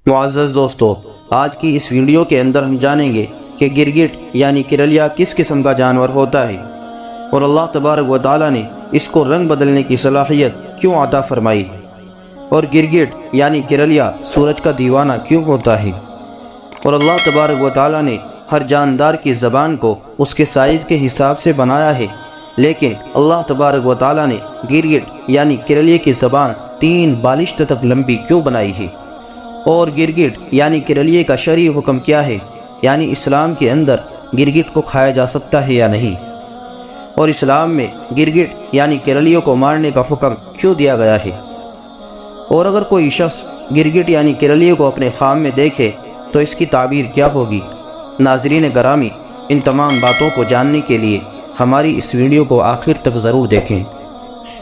معزز دوستو، آج کی اس ویڈیو کے اندر ہم جانیں گے کہ گرگٹ یعنی کرلیا کس قسم کا جانور ہوتا ہے اور اللہ تبارک و تعالیٰ نے اس کو رنگ بدلنے کی صلاحیت کیوں عطا فرمائی، اور گرگٹ یعنی کرلیا سورج کا دیوانہ کیوں ہوتا ہے، اور اللہ تبارک و تعالیٰ نے ہر جاندار کی زبان کو اس کے سائز کے حساب سے بنایا ہے، لیکن اللہ تبارک و تعالیٰ نے گرگٹ یعنی کرلیے کی زبان 3 بالشت تک لمبی کیوں بنائی ہے، اور گرگٹ یعنی کرلیے کا شرعی حکم کیا ہے، یعنی اسلام کے اندر گرگٹ کو کھایا جا سکتا ہے یا نہیں، اور اسلام میں گرگٹ یعنی کرلیوں کو مارنے کا حکم کیوں دیا گیا ہے، اور اگر کوئی شخص گرگٹ یعنی کرلیے کو اپنے خام میں دیکھے تو اس کی تعبیر کیا ہوگی۔ ناظرین گرامی، ان تمام باتوں کو جاننے کے لیے ہماری اس ویڈیو کو آخر تک ضرور دیکھیں۔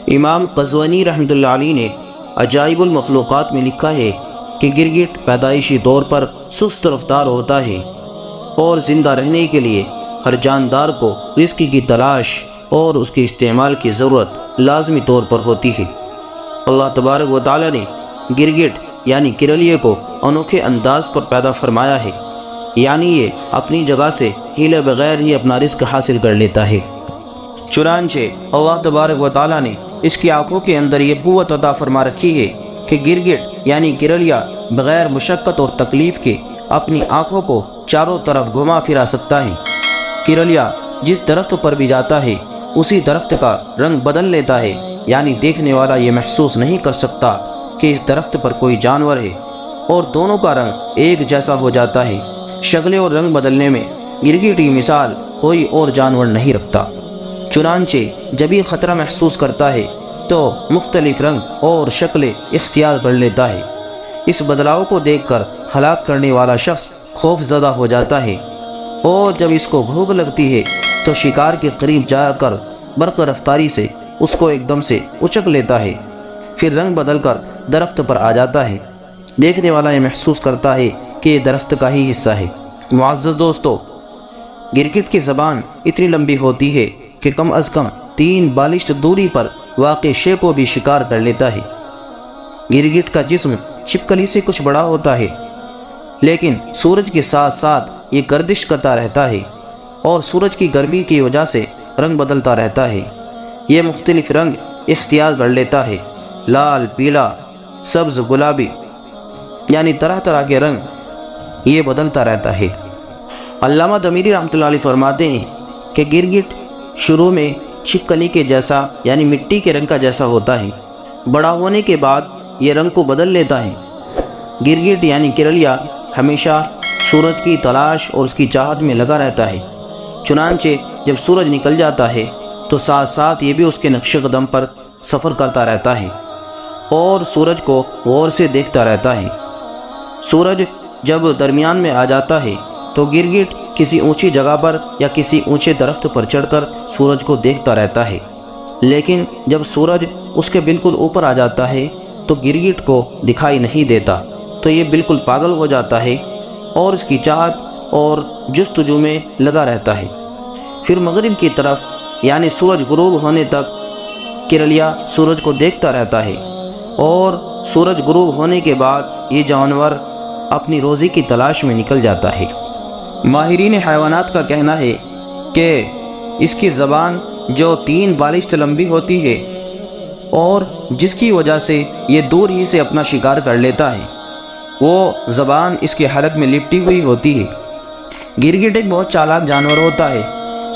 امام قزوینی رحمۃ اللہ علیہ نے عجائب المخلوقات میں لکھا ہے کہ گرگٹ پیدائشی طور پر سست رفتار ہوتا ہے اور زندہ رہنے کے لیے ہر جاندار کو رزق کی تلاش اور اس کے استعمال کی ضرورت لازمی طور پر ہوتی ہے۔ اللہ تبارک و تعالیٰ نے گرگٹ یعنی کرلیے کو انوکھے انداز پر پیدا فرمایا ہے، یعنی یہ اپنی جگہ سے ہیلے بغیر ہی اپنا رزق حاصل کر لیتا ہے۔ چنانچہ اللہ تبارک و تعالیٰ نے اس کی آنکھوں کے اندر یہ قوت عطا فرما رکھی ہے کہ گرگٹ یعنی کرلیا بغیر مشقت اور تکلیف کے اپنی آنکھوں کو چاروں طرف گھما پھرا سکتا ہے۔ کرلیا جس درخت پر بھی جاتا ہے اسی درخت کا رنگ بدل لیتا ہے، یعنی دیکھنے والا یہ محسوس نہیں کر سکتا کہ اس درخت پر کوئی جانور ہے، اور دونوں کا رنگ ایک جیسا ہو جاتا ہے۔ شکل اور رنگ بدلنے میں گرگٹ کی مثال کوئی اور جانور نہیں رکھتا۔ چنانچہ جب یہ خطرہ محسوس کرتا ہے تو مختلف رنگ اور شکلیں اختیار کر لیتا ہے۔ اس بدلاؤ کو دیکھ کر ہلاک کرنے والا شخص خوف زدہ ہو جاتا ہے، اور جب اس کو بھوک لگتی ہے تو شکار کے قریب جا کر برق رفتاری سے اس کو ایک دم سے اچک لیتا ہے، پھر رنگ بدل کر درخت پر آ جاتا ہے۔ دیکھنے والا یہ محسوس کرتا ہے کہ یہ درخت کا ہی حصہ ہے۔ معزز دوستو، گرگٹ کی زبان اتنی لمبی ہوتی ہے کہ کم از کم 3 بالشت دوری پر واقع شے کو بھی شکار کر لیتا ہے۔ گرگٹ کا جسم چھپکلی سے کچھ بڑا ہوتا ہے، لیکن سورج کے ساتھ ساتھ یہ گردش کرتا رہتا ہے اور سورج کی گرمی کی وجہ سے رنگ بدلتا رہتا ہے۔ یہ مختلف رنگ اختیار کر لیتا ہے، لال، پیلا، سبز، گلابی، یعنی طرح طرح کے رنگ یہ بدلتا رہتا ہے۔ علامہ دمیری رحمۃ اللہ علیہ فرماتے ہیں کہ گرگٹ شروع میں چھپکلی کے جیسا یعنی مٹی کے رنگ کا جیسا ہوتا ہے، بڑا ہونے کے بعد یہ رنگ کو بدل لیتا ہے۔ گرگٹ یعنی کرلیا ہمیشہ سورج کی تلاش اور اس کی چاہت میں لگا رہتا ہے، چنانچہ جب سورج نکل جاتا ہے تو ساتھ ساتھ یہ بھی اس کے نقش قدم پر سفر کرتا رہتا ہے اور سورج کو غور سے دیکھتا رہتا ہے۔ سورج جب درمیان میں آ جاتا ہے تو گرگٹ کسی اونچی جگہ پر یا کسی اونچے درخت پر چڑھ کر سورج کو دیکھتا رہتا ہے، لیکن جب سورج اس کے بالکل اوپر آ جاتا ہے تو گرگٹ کو دکھائی نہیں دیتا، تو یہ بالکل پاگل ہو جاتا ہے اور اس کی چاہت اور جستجو میں لگا رہتا ہے۔ پھر مغرب کی طرف یعنی سورج غروب ہونے تک کرلیا سورج کو دیکھتا رہتا ہے، اور سورج غروب ہونے کے بعد یہ جانور اپنی روزی کی تلاش میں نکل جاتا ہے۔ ماہرین حیوانات کا کہنا ہے کہ اس کی زبان جو 3 بالشت لمبی ہوتی ہے اور جس کی وجہ سے یہ دور ہی سے اپنا شکار کر لیتا ہے، وہ زبان اس کے حلق میں لپٹی ہوئی ہوتی ہے۔ گرگٹ ایک بہت چالاک جانور ہوتا ہے۔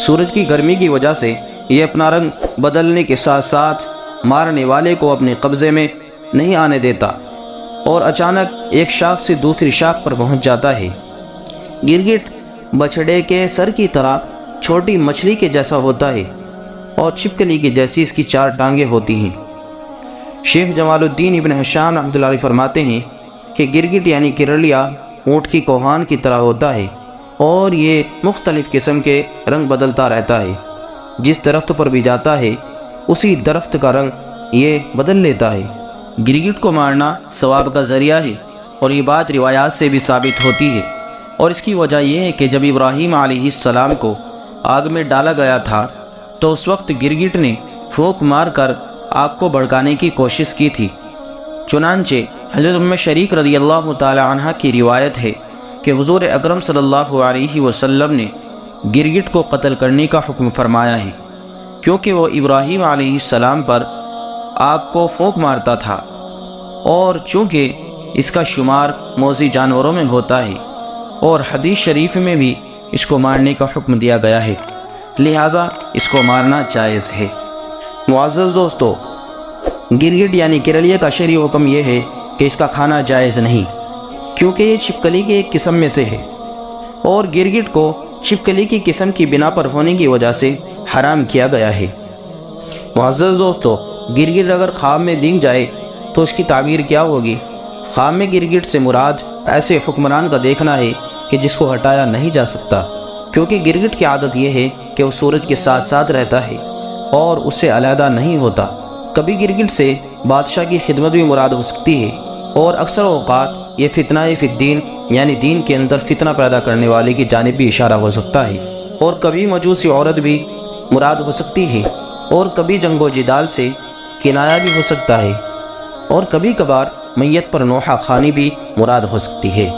سورج کی گرمی کی وجہ سے یہ اپنا رنگ بدلنے کے ساتھ ساتھ مارنے والے کو اپنے قبضے میں نہیں آنے دیتا اور اچانک ایک شاخ سے دوسری شاخ پر پہنچ جاتا ہے۔ گرگٹ بچھڑے کے سر کی طرح چھوٹی مچھلی کے جیسا ہوتا ہے اور چھپکلی کی جیسی اس کی 4 ٹانگیں ہوتی ہیں۔ شیخ جمال الدین ابن حشام رحمۃ اللہ علیہ فرماتے ہیں کہ گرگٹ یعنی کرلیا اونٹ کی کوہان کی طرح ہوتا ہے اور یہ مختلف قسم کے رنگ بدلتا رہتا ہے۔ جس درخت پر بھی جاتا ہے اسی درخت کا رنگ یہ بدل لیتا ہے۔ گرگٹ کو مارنا ثواب کا ذریعہ ہے، اور یہ بات روایات سے بھی ثابت ہوتی ہے، اور اس کی وجہ یہ ہے کہ جب ابراہیم علیہ السلام کو آگ میں ڈالا گیا تھا تو اس وقت گرگٹ نے پھونک مار کر آگ کو بھڑکانے کی کوشش کی تھی، چنانچہ حضرت ام شریک رضی اللہ تعالی عنہ کی روایت ہے کہ حضور اکرم صلی اللہ علیہ وسلم نے گرگٹ کو قتل کرنے کا حکم فرمایا ہے، کیونکہ وہ ابراہیم علیہ السلام پر آگ کو پھونک مارتا تھا، اور چونکہ اس کا شمار موذی جانوروں میں ہوتا ہے اور حدیث شریف میں بھی اس کو مارنے کا حکم دیا گیا ہے، لہٰذا اس کو مارنا جائز ہے۔ معزز دوستو، گرگٹ یعنی کرلیہ کا شرعی حکم یہ ہے کہ اس کا کھانا جائز نہیں، کیونکہ یہ چھپکلی کی ایک قسم میں سے ہے، اور گرگٹ کو چھپکلی کی قسم کی بنا پر ہونے کی وجہ سے حرام کیا گیا ہے۔ معزز دوستو، گرگٹ اگر خواب میں دکھ جائے تو اس کی تعبیر کیا ہوگی؟ خواب میں گرگٹ سے مراد ایسے حکمران کا دیکھنا ہے کہ جس کو ہٹایا نہیں جا سکتا، کیونکہ گرگٹ کی عادت یہ ہے کہ وہ سورج کے ساتھ ساتھ رہتا ہے اور اس سے علیحدہ نہیں ہوتا۔ کبھی گرگٹ سے بادشاہ کی خدمت بھی مراد ہو سکتی ہے، اور اکثر اوقات یہ فتنہ فی الدین یعنی دین کے اندر فتنہ پیدا کرنے والے کی جانب بھی اشارہ ہو سکتا ہے، اور کبھی مجوسی عورت بھی مراد ہو سکتی ہے، اور کبھی جنگ و جدال سے کنایا بھی ہو سکتا ہے، اور کبھی کبھار میت پر نوحہ خوانی بھی مراد ہو سکتی ہے۔